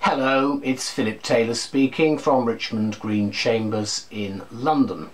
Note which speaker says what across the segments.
Speaker 1: Hello, it's Philip Taylor speaking from Richmond Green Chambers in London.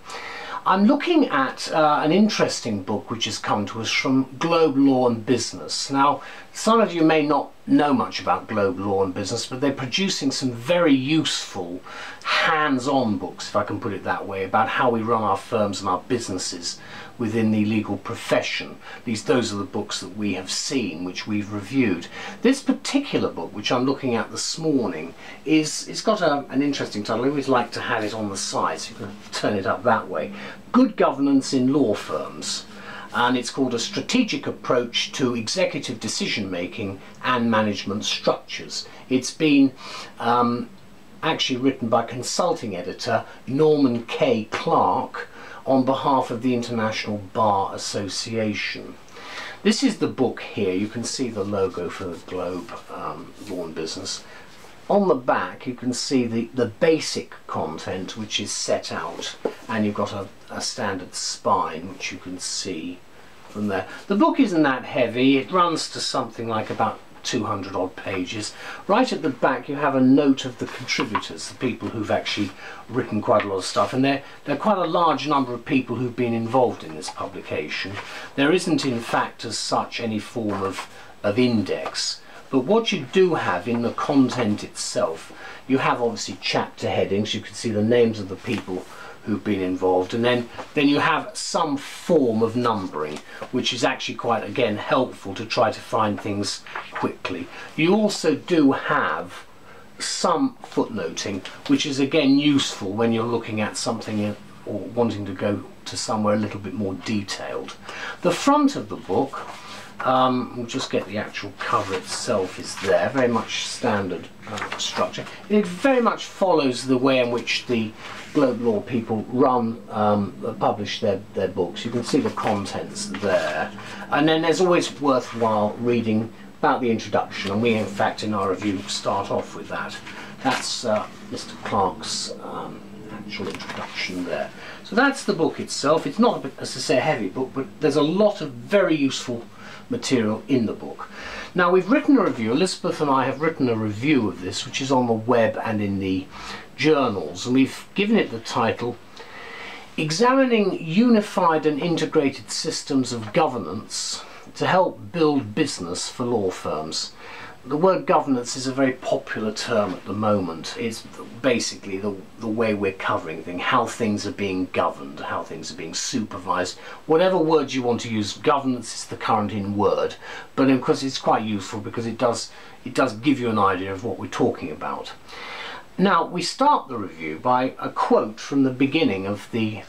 Speaker 1: I'm looking at an interesting book which has come to us from Globe Law and Business. Now, some of you may not know much about Globe Law and Business, but they're producing some very useful hands-on books, if I can put it that way, about how we run our firms and our businesses within the legal profession. Those are the books that we have seen, which we've reviewed. This particular book, which I'm looking at this morning, it's got an interesting title. I always like to have it on the side, so you can turn it up that way. Good Governance in Law Firms. And it's called A Strategic Approach to Executive Decision Making and Management Structures. It's been actually written by consulting editor Norman K. Clark on behalf of the International Bar Association. This is the book here. You can see the logo for the Globe Law and Business. On the back you can see the basic content which is set out, and you've got a standard spine which you can see from there. The book isn't that heavy. It runs to something like about 200 odd pages. Right at the back you have a note of the contributors, the people who've actually written quite a lot of stuff, and they're quite a large number of people who've been involved in this publication. There isn't in fact as such any form of index, but what you do have in the content itself, you have obviously chapter headings. You can see the names of the people who've been involved, and then you have some form of numbering, which is actually quite, again, helpful to try to find things quickly. You also do have some footnoting, which is again useful when you're looking at something or wanting to go to somewhere a little bit more detailed. The front of the book, we'll just get the actual cover itself, is there, very much standard structure. It very much follows the way in which the Globe Law people publish their books. You can see the contents there, and then there's always worthwhile reading about the introduction, and we in fact in our review start off with that. That's Mr. Clark's actual introduction there. So that's the book itself. It's not, as I say, a heavy book, but there's a lot of very useful material in the book. Now, we've written a review, Elizabeth and I have written a review of this, which is on the web and in the journals, and we've given it the title Examining Unified and Integrated Systems of Governance to Help Build Business for Law Firms. The word governance is a very popular term at the moment. It's basically the way we're covering things, how things are being governed, how things are being supervised. Whatever words you want to use, governance is the current in word, but of course it's quite useful because it does give you an idea of what we're talking about. Now, we start the review by a quote from the beginning of the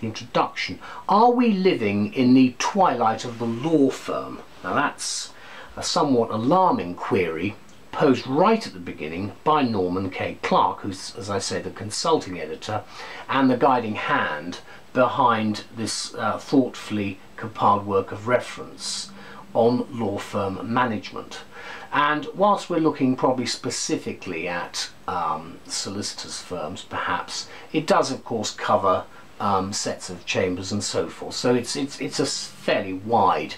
Speaker 1: introduction. Are we living in the twilight of the law firm? Now that's a somewhat alarming query posed right at the beginning by Norman K. Clark, who's, as I say, the consulting editor and the guiding hand behind this thoughtfully compiled work of reference on law firm management. And whilst we're looking probably specifically at solicitors' firms, perhaps, it does of course cover sets of chambers and so forth. So it's a fairly wide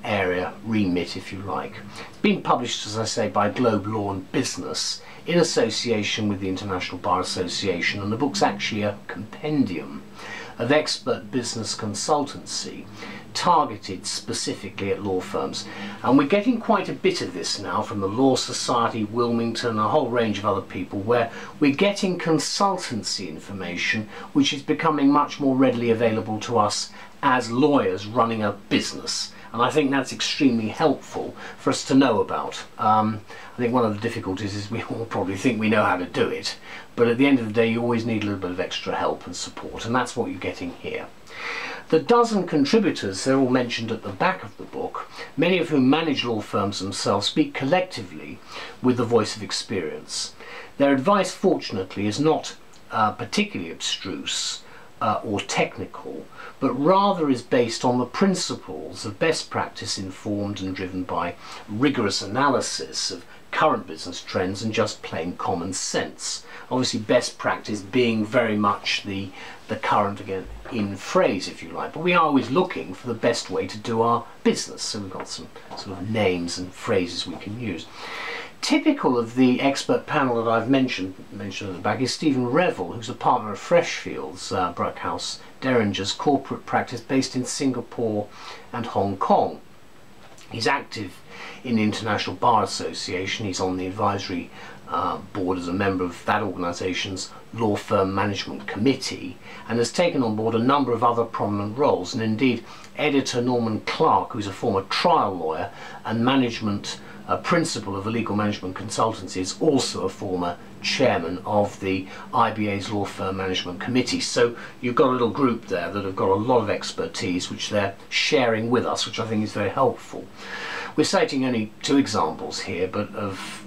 Speaker 1: area, remit if you like. It's been published, as I say, by Globe Law and Business in association with the International Bar Association, and the book's actually a compendium of expert business consultancy targeted specifically at law firms. And we're getting quite a bit of this now from the Law Society, Wilmington, a whole range of other people, where we're getting consultancy information which is becoming much more readily available to us as lawyers running a business. And I think that's extremely helpful for us to know about. I think one of the difficulties is we all probably think we know how to do it, but at the end of the day you always need a little bit of extra help and support, and that's what you're getting here. The dozen contributors, they're all mentioned at the back of the book, many of whom manage law firms themselves, speak collectively with the voice of experience. Their advice, fortunately, is not particularly abstruse or technical, but rather is based on the principles of best practice informed and driven by rigorous analysis of current business trends and just plain common sense. Obviously best practice being very much the current, again, in phrase if you like, but we are always looking for the best way to do our business, so we've got some sort of names and phrases we can use. Typical of the expert panel that I've mentioned at the back is Stephen Revel, who's a partner of Freshfields, Bruckhaus Derringer's corporate practice based in Singapore and Hong Kong. He's active in the International Bar Association. He's on the advisory board as a member of that organisation's law firm management committee, and has taken on board a number of other prominent roles. And indeed, editor Norman Clark, who's a former trial lawyer and management principal of a legal management consultancy, is also a former chairman of the IBA's law firm management committee. So you've got a little group there that have got a lot of expertise which they're sharing with us, which I think is very helpful. We're citing only 2 examples here, but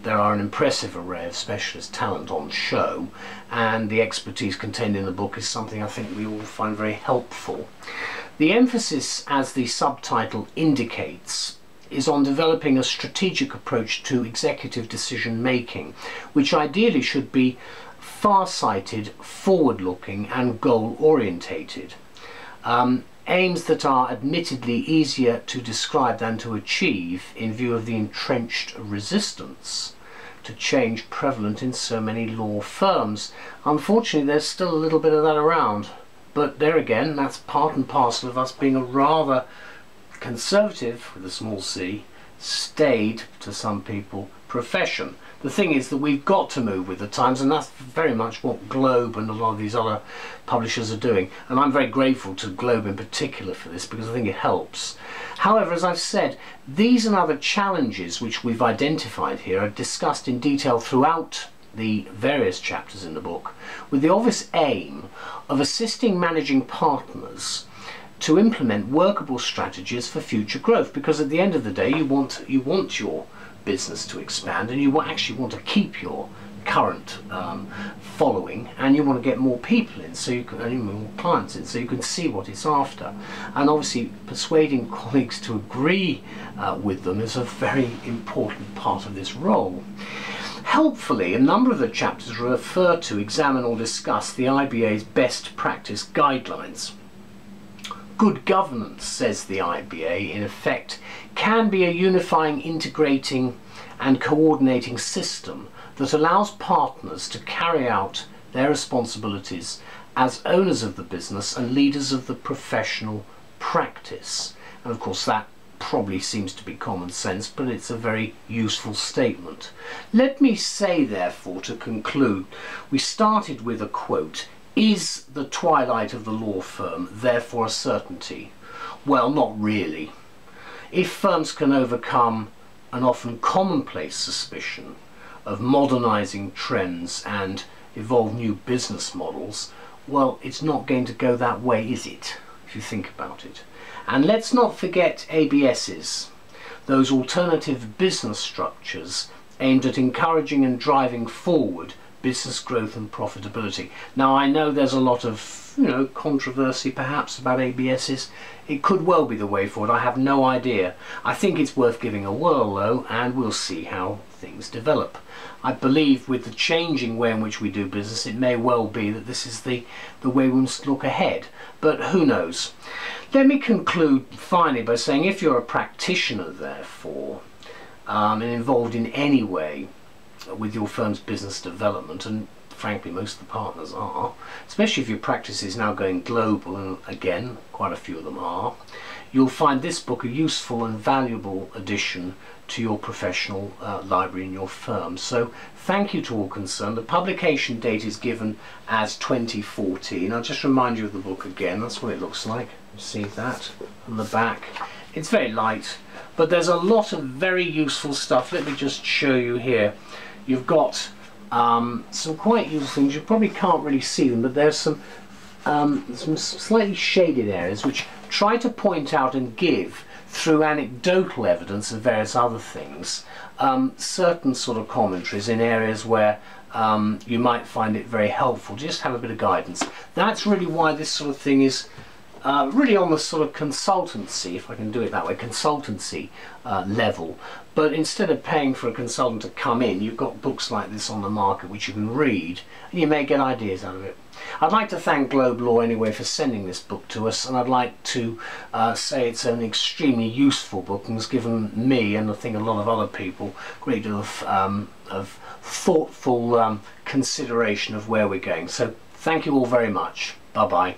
Speaker 1: there are an impressive array of specialist talent on show, and the expertise contained in the book is something I think we all find very helpful. The emphasis, as the subtitle indicates, is on developing a strategic approach to executive decision making, which ideally should be far-sighted, forward-looking and goal-orientated. Aims that are admittedly easier to describe than to achieve in view of the entrenched resistance to change prevalent in so many law firms. Unfortunately, there's still a little bit of that around, but there again, that's part and parcel of us being a rather conservative, with a small c, staid, to some people, profession. The thing is that we've got to move with the times, and that's very much what Globe and a lot of these other publishers are doing, and I'm very grateful to Globe in particular for this, because I think it helps. However, as I've said, these and other challenges which we've identified here are discussed in detail throughout the various chapters in the book, with the obvious aim of assisting managing partners to implement workable strategies for future growth, because at the end of the day you want your business to expand, and you actually want to keep your current following, and you want to get more people in, so you can, and more clients in, so you can see what it's after. And obviously persuading colleagues to agree with them is a very important part of this role. Helpfully, a number of the chapters refer to, examine or discuss the IBA's best practice guidelines. Good governance, says the IBA, in effect, can be a unifying, integrating and coordinating system that allows partners to carry out their responsibilities as owners of the business and leaders of the professional practice. And of course that probably seems to be common sense, but it's a very useful statement. Let me say, therefore, to conclude, we started with a quote: "Is the twilight of the law firm therefore a certainty?" Well, not really. If firms can overcome an often commonplace suspicion of modernising trends and evolve new business models, well, it's not going to go that way, is it, if you think about it? And let's not forget ABSs, those alternative business structures aimed at encouraging and driving forward business growth and profitability. Now, I know there's a lot of controversy perhaps about ABSs. It could well be the way forward, I have no idea. I think it's worth giving a whirl though, and we'll see how things develop. I believe with the changing way in which we do business, it may well be that this is the way we must look ahead, but who knows. Let me conclude finally by saying, if you're a practitioner therefore, and involved in any way with your firm's business development, and frankly most of the partners are, especially if your practice is now going global, and again quite a few of them are, you'll find this book a useful and valuable addition to your professional library in your firm. So thank you to all concerned. The publication date is given as 2014. I'll just remind you of the book again. That's what it looks like. See that on the back. It's very light, but there's a lot of very useful stuff. Let me just show you here. You've got some quite useful things. You probably can't really see them, but there's some slightly shaded areas which try to point out and give, through anecdotal evidence of various other things, certain sort of commentaries in areas where you might find it very helpful. Just have a bit of guidance. That's really why this sort of thing is really on the sort of consultancy, if I can do it that way, consultancy level. But But instead of paying for a consultant to come in, you've got books like this on the market which you can read, and you may get ideas out of it. I'd like to thank Globe Law anyway for sending this book to us, and I'd like to say it's an extremely useful book and has given me, and I think a lot of other people, a great deal of thoughtful consideration of where we're going. So thank you all very much. Bye bye.